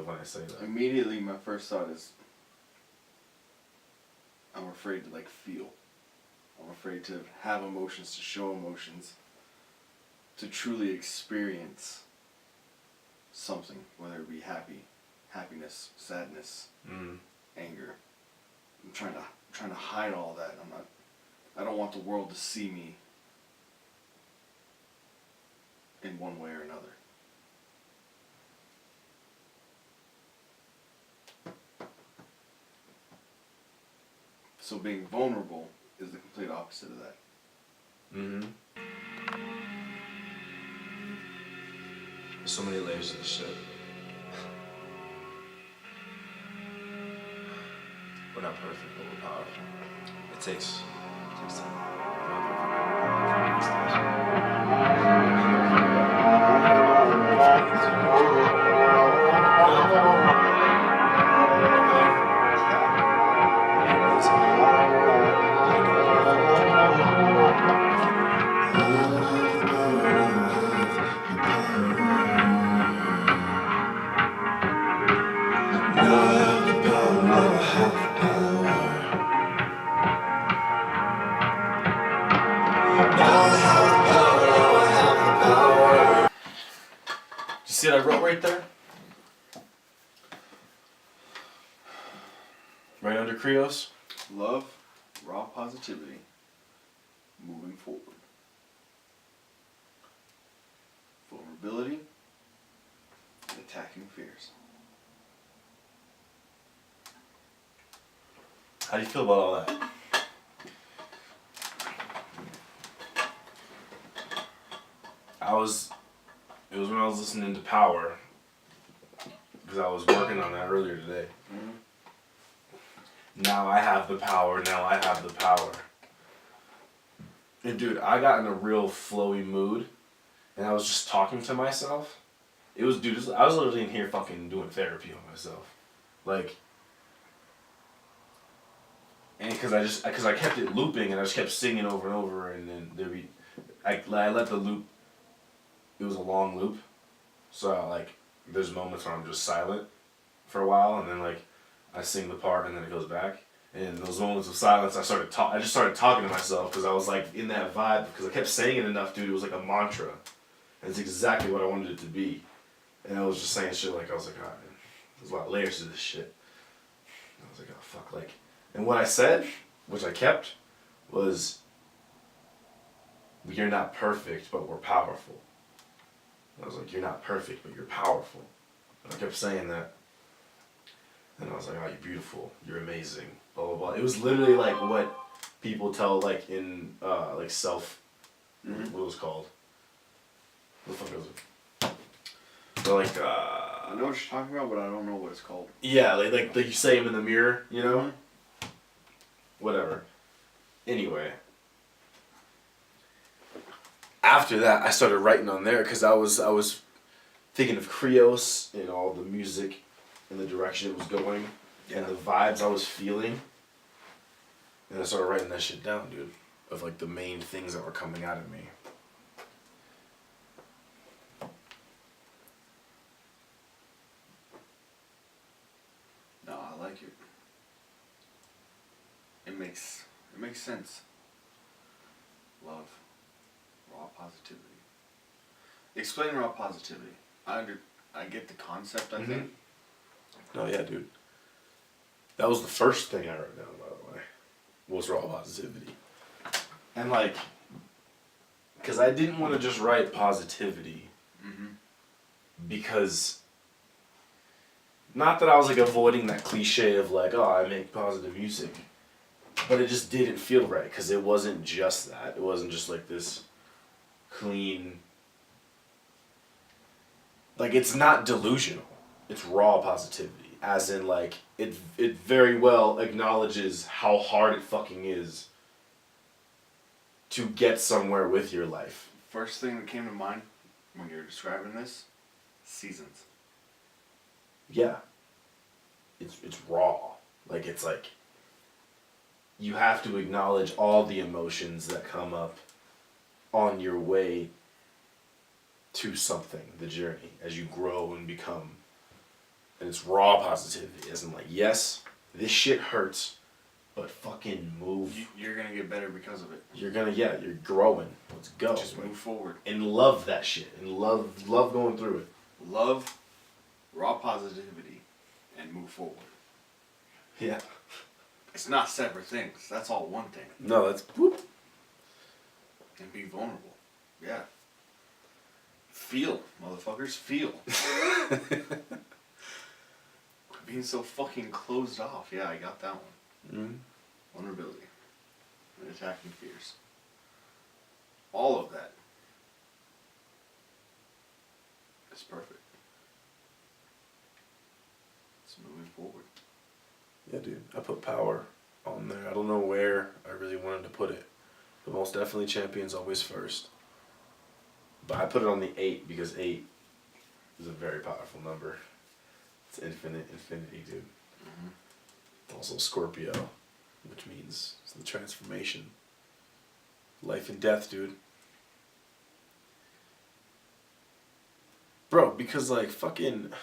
of when I say that. Immediately, my first thought is, I'm afraid to like feel. I'm afraid to have emotions, to show emotions, to truly experience something, whether it be happiness, sadness, anger. I'm trying to hide all that. I don't want the world to see me in one way or another. So being vulnerable is the complete opposite of that. Mm-hmm. There's so many layers to this shit. We're not perfect, but we're powerful. It takes time. We're not perfect, but we're see what I wrote right there? Right under Krios? Love, raw positivity, moving forward. Vulnerability, and attacking fears. How do you feel about all that? It was when I was listening to Power, because I was working on that earlier today. Mm-hmm. Now I have the power, now I have the power. And dude, I got in a real flowy mood, and I was just talking to myself. I was literally in here fucking doing therapy on myself. Like, and because I kept it looping, and I just kept singing over and over, and then I let the loop, it was a long loop, so there's moments where I'm just silent for a while, and then I sing the part, and then it goes back. And in those moments of silence, I just started talking to myself, because I was in that vibe, because I kept saying it enough, dude. It was like a mantra, and it's exactly what I wanted it to be. And I was just saying shit I was like, oh, man, there's a lot of layers to this shit. And I was like, oh fuck, and what I said, which I kept, was, you're not perfect, but we're powerful. I was like, you're not perfect, but you're powerful. And I kept saying that. And I was like, oh, you're beautiful, you're amazing, blah, blah, blah. It was literally what people tell in self, what was it called? What the fuck was it? They're I know what you're talking about, but I don't know what it's called. Yeah, like you say them in the mirror, you know? Mm-hmm. Whatever. Anyway. After that, I started writing on there, because I was thinking of Krios and all the music and the direction it was going, and the vibes I was feeling. And I started writing that shit down, dude, of the main things that were coming out of me. No, I like it. It makes sense. Love, raw positivity. Explain raw positivity. I get the concept, I think. No, yeah, dude. That was the first thing I wrote down, by the way, was raw positivity. And because I didn't want to just write positivity, because, not that I was avoiding that cliche of oh, I make positive music, but it just didn't feel right, because it wasn't just that. It wasn't just this clean, it's not delusional. It's raw positivity, as in it very well acknowledges how hard it fucking is to get somewhere with your life. First thing that came to mind when you're describing this, seasons. Yeah. It's raw. You have to acknowledge all the emotions that come up on your way to something, the journey, as you grow and become And it's raw positivity. As in like, yes, this shit hurts, but fucking move. You're gonna get better because of it. You're growing. Let's go. Just move forward. And love that shit. And love going through it. Love, raw positivity, and move forward. Yeah. It's not separate things. That's all one thing. No, that's whoop. And be vulnerable. Yeah. Feel, motherfuckers. Feel. Being so fucking closed off. Yeah, I got that one. Mm-hmm. Vulnerability. And attacking fears. All of that is perfect. It's moving forward. Yeah, dude. I put power on there. I don't know where I really wanted to put it. But most definitely Champion's always first. But I put it on the 8 because 8 is a very powerful number. It's infinity, dude. Mm-hmm. It's also Scorpio, which means it's the transformation. Life and death, dude. Bro, because like fucking...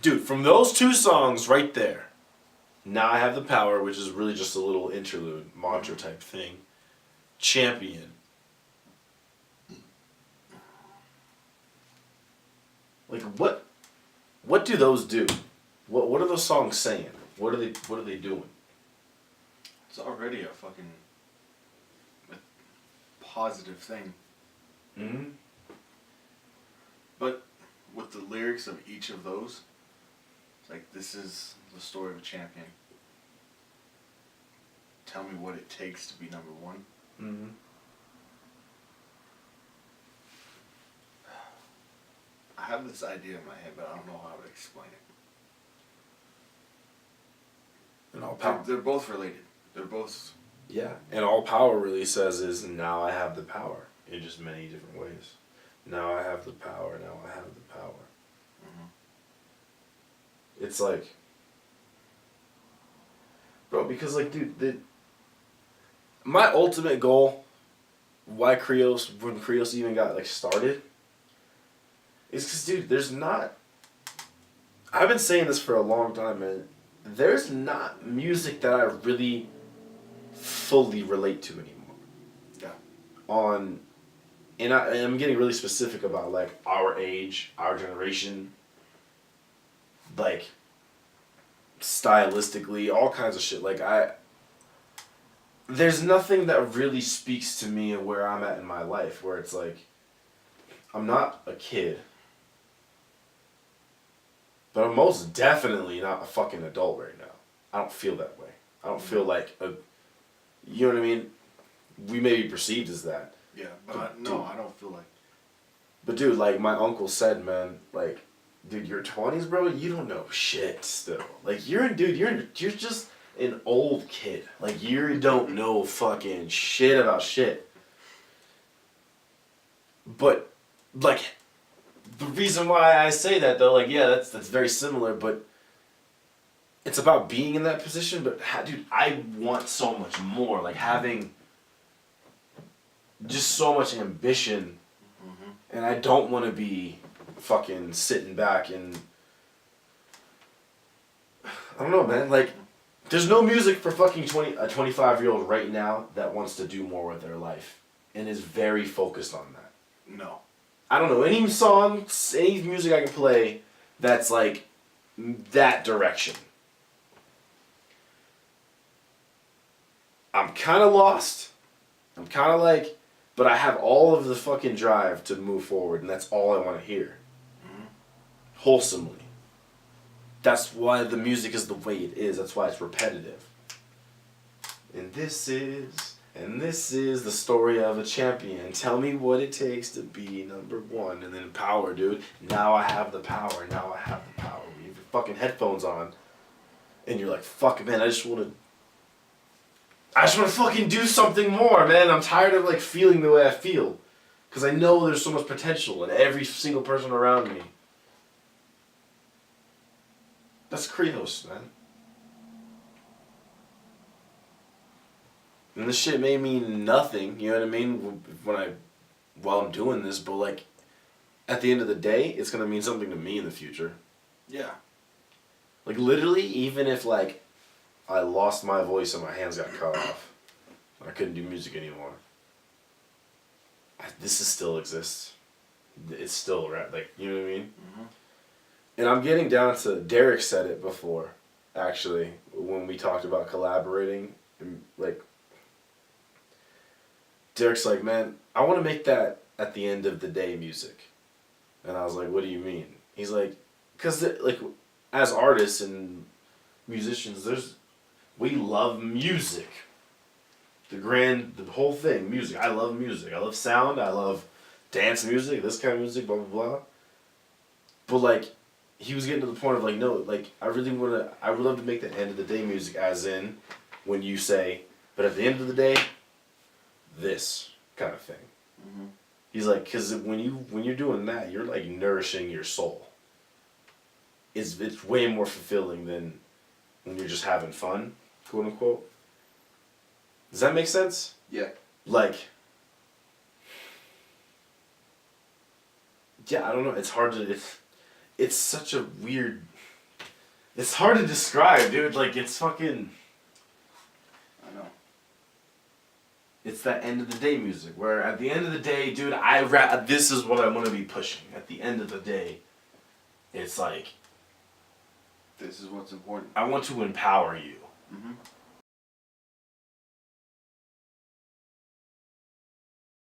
Dude, from those 2 songs right there, Now I Have the Power, which is really just a little interlude, mantra type thing. Champion. Like what do those do? What are those songs saying? What are they doing? It's already a fucking positive thing. Mm-hmm. But with the lyrics of each of those, it's like, this is the story of a champion. Tell me what it takes to be number one. Mm-hmm. I have this idea in my head, but I don't know how to explain it. And all power. They're both related. They're both... Yeah, and all power really says is, now I have the power in just many different ways. Now I have the power. Now I have the power. Mm-hmm. It's like, bro, because like, dude, my ultimate goal, why Krios, when Krios even got like started, is because, dude, there's not. I've been saying this for a long time, man. There's not music that I really fully relate to anymore. Yeah. And I'm getting really specific about like our age, our generation, like stylistically, all kinds of shit. Like there's nothing that really speaks to me of where I'm at in my life, where it's like, I'm not a kid, but I'm most definitely not a fucking adult right now. I don't feel that way. I don't feel like you know what I mean? We may be perceived as that. Yeah, but I don't feel like... But dude, like my uncle said, man, like, dude, your 20s, bro, you don't know shit still. Like you're just an old kid. Like you don't know fucking shit about shit. But like the reason why I say that though, like yeah, that's very similar, but it's about being in that position, but dude, I want so much more. Like having just so much ambition, and I don't want to be fucking sitting back and I don't know, man. Like, there's no music for fucking a 25-year-old right now that wants to do more with their life and is very focused on that. No. I don't know any songs, any music I can play that's like that direction. I'm kind of lost. I'm kind of like, but I have all of the fucking drive to move forward, and that's all I want to hear. Mm-hmm. Wholesomely. That's why the music is the way it is. That's why it's repetitive. And this is the story of a champion. Tell me what it takes to be number one. And then power, dude. Now I have the power. Now I have the power. You have your fucking headphones on, and you're like, fuck, man, I just want to fucking do something more, man. I'm tired of like feeling the way I feel. Because I know there's so much potential in every single person around me. That's Krios, man. And this shit may mean nothing, you know what I mean, while I'm doing this, but like, at the end of the day, it's gonna mean something to me in the future. Yeah. Like literally, even if like I lost my voice and my hands got cut off, I couldn't do music anymore. This is still exists. It's still rap. Like, you know what I mean? Mm-hmm. And I'm getting down to, Derek said it before, actually, when we talked about collaborating. And like, Derek's like, man, I want to make that at the end of the day music. And I was like, what do you mean? He's like, because like, as artists and musicians, we love music. The whole thing, music. I love music. I love sound. I love dance music, this kind of music, blah, blah, blah. But, like, he was getting to the point of, like, no, like, I would love to make the end of the day music as in when you say, but at the end of the day, this kind of thing. Mm-hmm. He's like, because when you're doing that, you're, like, nourishing your soul. It's way more fulfilling than when you're just having fun, quote unquote. Does that make sense? Yeah. Like, yeah, I don't know. It's hard to. It's such a weird. It's hard to describe, dude. Like, it's fucking. I know. It's that end of the day music where at the end of the day, dude, this is what I want to be pushing. At the end of the day, it's like. This is what's important. I want to empower you. Mm-hmm.